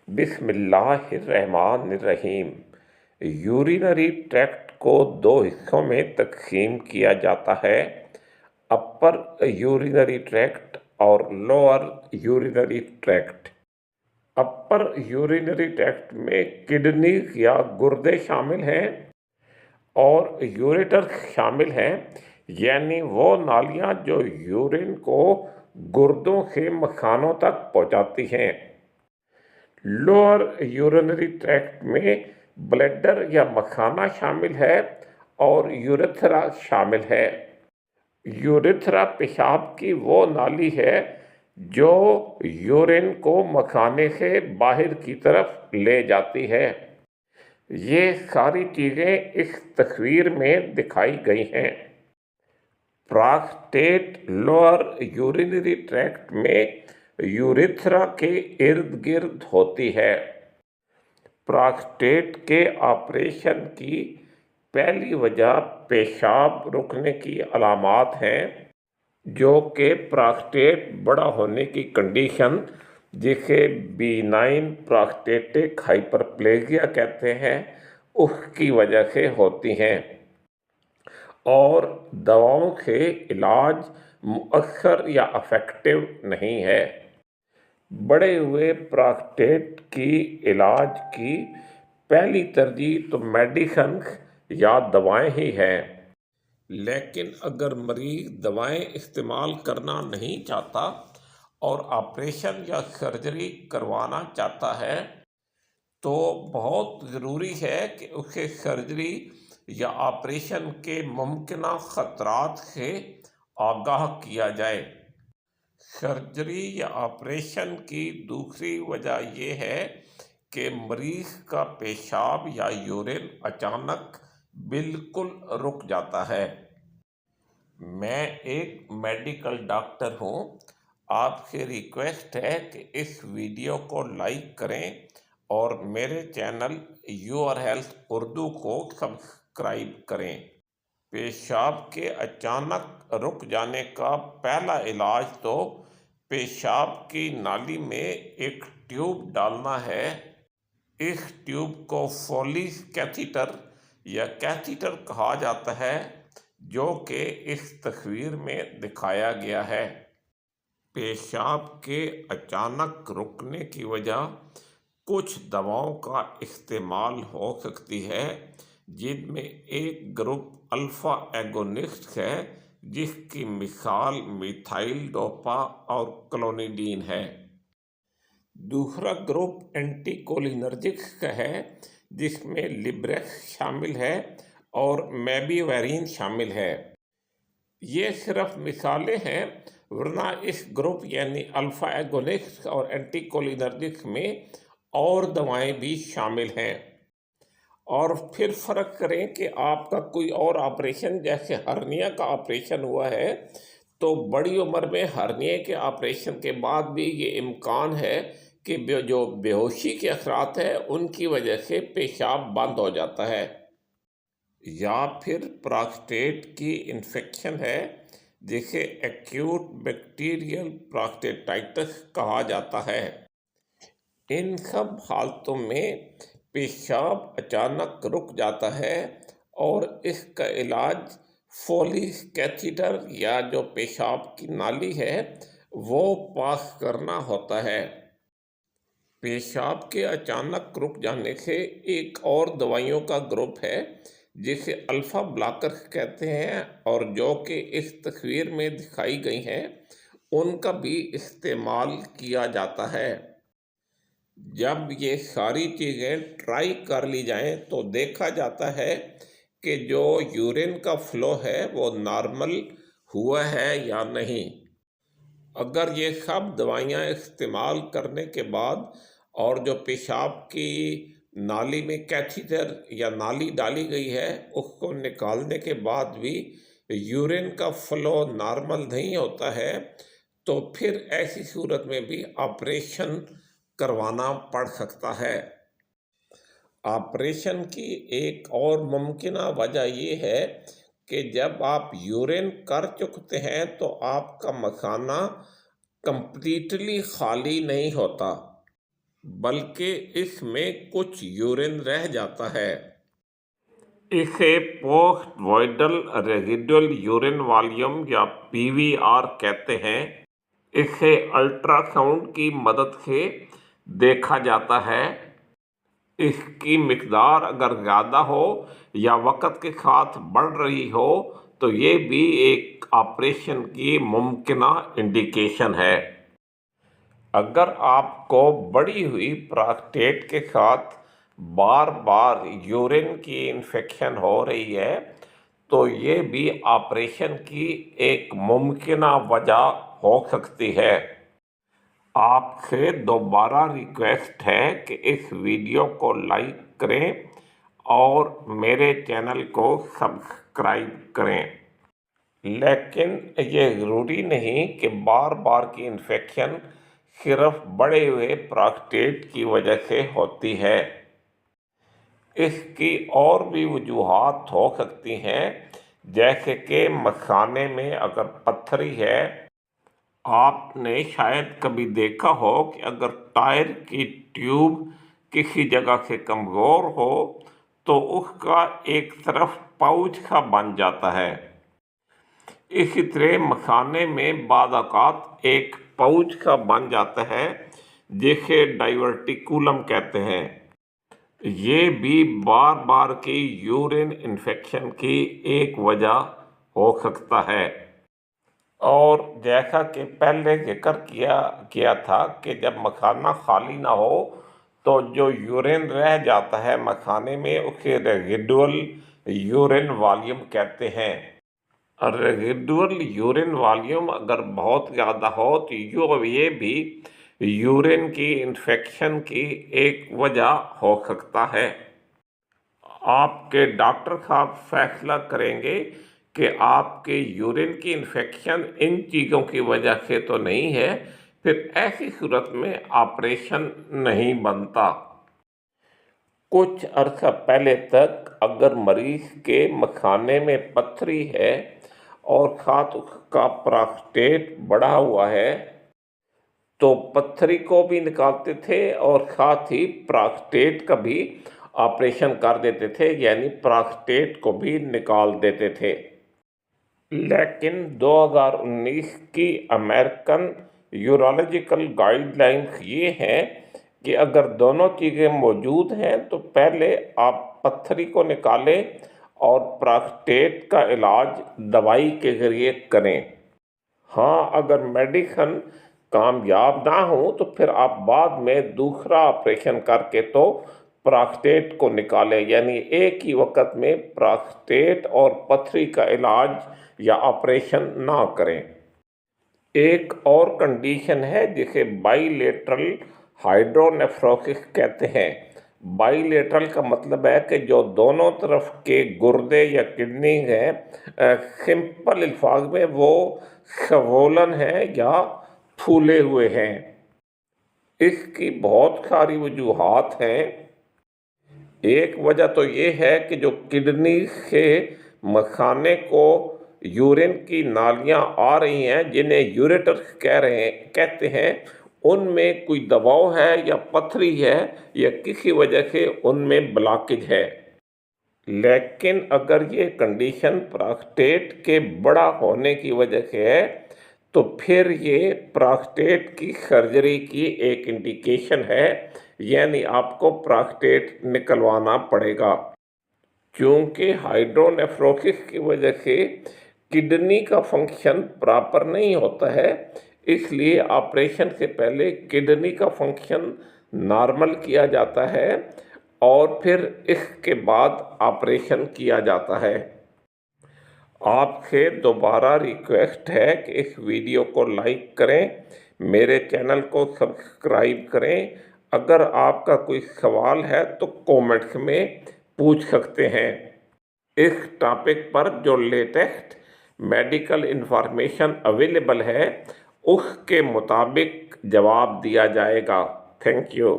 بسم اللہ الرحمن الرحیم۔ یورینری ٹریکٹ کو دو حصوں میں تقسیم کیا جاتا ہے: اپر یورینری ٹریکٹ اور لوور یورینری ٹریکٹ۔ اپر یورینری ٹریکٹ میں کڈنی یا گردے شامل ہیں اور یوریٹر شامل ہیں، یعنی وہ نالیاں جو یورین کو گردوں سے مثانوں تک پہنچاتی ہیں۔ لوور یورینری ٹریکٹ میں بلیڈر یا مثانہ شامل ہے اور یوریتھرا شامل ہے۔ یوریتھرا پیشاب کی وہ نالی ہے جو یورین کو مثانے سے باہر کی طرف لے جاتی ہے۔ یہ ساری چیزیں اس تصویر میں دکھائی گئی ہیں۔ پراسٹیٹ لوور یورینری ٹریکٹ میں یوریتھرا کے ارد گرد ہوتی ہے۔ پراسٹیٹ کے آپریشن کی پہلی وجہ پیشاب رکنے کی علامات ہیں، جو کہ پراسٹیٹ بڑا ہونے کی کنڈیشن جسے بینائن پراسٹیٹک ہائپرپلیزیا کہتے ہیں، اس کی وجہ سے ہوتی ہیں، اور دواؤں سے علاج مؤثر یا افیکٹو نہیں ہے۔ بڑے ہوئے پراسٹیٹ کی علاج کی پہلی ترجیح تو میڈیسنز یا دوائیں ہی ہیں، لیکن اگر مریض دوائیں استعمال کرنا نہیں چاہتا اور آپریشن یا سرجری کروانا چاہتا ہے تو بہت ضروری ہے کہ اسے سرجری یا آپریشن کے ممکنہ خطرات سے آگاہ کیا جائے۔ سرجری یا آپریشن کی دوسری وجہ یہ ہے کہ مریض کا پیشاب یا یورین اچانک بالکل رک جاتا ہے۔ میں ایک میڈیکل ڈاکٹر ہوں، آپ سے ریکویسٹ ہے کہ اس ویڈیو کو لائک کریں اور میرے چینل یور ہیلتھ اردو کو سبسکرائب کریں۔ پیشاب کے اچانک رک جانے کا پہلا علاج تو پیشاب کی نالی میں ایک ٹیوب ڈالنا ہے۔ اس ٹیوب کو فولی کیتھیٹر یا کیتھیٹر کہا جاتا ہے، جو کہ اس تصویر میں دکھایا گیا ہے۔ پیشاب کے اچانک رکنے کی وجہ کچھ دواؤں کا استعمال ہو سکتی ہے، جن میں ایک گروپ الفا ایگونسٹ ہے، جس کی مثال میتھائل ڈوپا اور کلونیڈین ہے۔ دوسرا گروپ اینٹی کولینرجکس کا ہے، جس میں لیبریکس شامل ہے اور میبیویرین شامل ہے۔ یہ صرف مثالیں ہیں، ورنہ اس گروپ یعنی الفا ایگونسٹ اور اینٹی کولینرجکس میں اور دوائیں بھی شامل ہیں۔ اور پھر فرق کریں کہ آپ کا کوئی اور آپریشن جیسے ہرنیا کا آپریشن ہوا ہے تو بڑی عمر میں ہرنیا کے آپریشن کے بعد بھی یہ امکان ہے کہ جو بے ہوشی کے اثرات ہیں ان کی وجہ سے پیشاب بند ہو جاتا ہے، یا پھر پراسٹیٹ کی انفیکشن ہے جسے ایکیوٹ بیکٹیریل پراسٹیٹائٹس کہا جاتا ہے۔ ان سب حالتوں میں پیشاب اچانک رک جاتا ہے اور اس کا علاج فولی کیتھیٹر یا جو پیشاب کی نالی ہے وہ پاس کرنا ہوتا ہے۔ پیشاب کے اچانک رک جانے سے ایک اور دوائیوں کا گروپ ہے جسے الفا بلاکر کہتے ہیں، اور جو کہ اس تصویر میں دکھائی گئی ہیں، ان کا بھی استعمال کیا جاتا ہے۔ جب یہ ساری چیزیں ٹرائی کر لی جائیں تو دیکھا جاتا ہے کہ جو یورین کا فلو ہے وہ نارمل ہوا ہے یا نہیں۔ اگر یہ سب دوائیاں استعمال کرنے کے بعد اور جو پیشاب کی نالی میں کیتھیٹر یا نالی ڈالی گئی ہے اس کو نکالنے کے بعد بھی یورین کا فلو نارمل نہیں ہوتا ہے تو پھر ایسی صورت میں بھی آپریشن کروانا پڑ سکتا ہے۔ آپریشن کی ایک اور ممکنہ وجہ یہ ہے کہ جب آپ یورین کر چکتے ہیں تو آپ کا مثانہ کمپلیٹلی خالی نہیں ہوتا۔ बल्कि इसमें कुछ यूरिन रह जाता है। इसे पोस्ट वॉइडल रेजिडुअल यूरिन वॉल्यूम या PVR कहते हैं। इसे अल्ट्रासाउंड की मदद से देखा जाता है। इसकी मिकदार अगर ज़्यादा हो या वक़्त के साथ बढ़ रही हो तो ये भी एक ऑपरेशन की मुमकिना इंडिकेशन है। अगर आपको बढ़ी हुई प्रोस्टेट के साथ बार बार यूरिन की इन्फेक्शन हो रही है तो ये भी ऑपरेशन की एक मुमकिना वजह हो सकती है। आपसे दोबारा रिक्वेस्ट है कि इस वीडियो को लाइक करें और मेरे चैनल को सब्सक्राइब करें। लेकिन ये ज़रूरी नहीं कि बार बार की इन्फेक्शन सिर्फ बढ़े हुए प्रोस्टेट की वजह से होती है। इसकी और भी वजूहात हो सकती हैं, जैसे कि मसाने में अगर पत्थरी है। आपने शायद कभी देखा हो कि अगर टायर की ट्यूब किसी जगह से कमज़ोर हो तो उसका एक तरफ पाउच सा बन जाता है। इसी तरह मसाने में बाद औक़ात एक पाउच का बन जाता है जिसे डाइवर्टिकुलम कहते हैं। ये भी बार बार की यूरिन इन्फेक्शन की एक वजह हो सकता है। और जैसा कि पहले जिक्र किया था कि जब मखाना खाली ना हो तो जो यूरिन रह जाता है मखाने में उसे रेजिडुअल यूरिन वॉल्यूम कहते हैं। रेजिडुअल यूरिन वॉल्यूम अगर बहुत ज़्यादा हो तो ये भी यूरिन की इन्फेक्शन की एक वजह हो सकता है। आपके डॉक्टर साहब फैसला करेंगे कि आपके यूरिन की इन्फेक्शन इन चीज़ों की वजह से तो नहीं है, फिर ऐसी सूरत में ऑपरेशन नहीं बनता। कुछ अर्सा पहले तक अगर मरीज के मखाने में पत्थरी है और साथ उसका प्रोस्टेट बढ़ा हुआ है तो पत्थरी को भी निकालते थे और साथ ही प्रोस्टेट का भी ऑपरेशन कर देते थे, यानी प्रोस्टेट को भी निकाल देते थे। लेकिन 2019 की अमेरिकन यूरोलॉजिकल गाइडलाइंस ये हैं कि अगर दोनों चीज़ें मौजूद हैं तो पहले आप पत्थरी को निकालें और प्रोस्टेट का इलाज दवाई के ज़रिए करें। हाँ, अगर मेडिसिन कामयाब ना हो तो फिर आप बाद में दूसरा ऑपरेशन करके तो प्रोस्टेट को निकालें, यानी एक ही वक्त में प्रोस्टेट और पथरी का इलाज या ऑपरेशन ना करें। एक और कंडीशन है जिसे बाइलेटरल हाइड्रोनेफ्रोसिस कहते हैं। बाइलेटरल का मतलब है कि जो दोनों तरफ के गुर्दे या किडनी हैं, सिंपल अल्फाज में वो स्वोलन हैं या फूले हुए हैं। इसकी बहुत सारी वजूहात हैं। एक वजह तो ये है कि जो किडनी से मखाने को यूरिन की नालियां आ रही हैं जिन्हें यूरेटर्स कहते हैं, उनमें कोई दबाव है या पथरी है या किसी वजह से उनमें ब्लॉकेज है। लेकिन अगर ये कंडीशन प्रोस्टेट के बड़ा होने की वजह से है तो फिर ये प्रोस्टेट की सर्जरी की एक इंडिकेशन है, यानी आपको प्रोस्टेट निकलवाना पड़ेगा। क्योंकि हाइड्रोनेफ्रोसिस की वजह से किडनी का फंक्शन प्रॉपर नहीं होता है, इसलिए ऑपरेशन से पहले किडनी का फंक्शन नॉर्मल किया जाता है और फिर इसके बाद ऑपरेशन किया जाता है। आपसे दोबारा रिक्वेस्ट है कि इस वीडियो को लाइक करें, मेरे चैनल को सब्सक्राइब करें। अगर आपका कोई सवाल है तो कमेंट्स में पूछ सकते हैं। इस टॉपिक पर जो लेटेस्ट मेडिकल इन्फॉर्मेशन अवेलेबल है उसके मुताबिक जवाब दिया जाएगा। Thank you.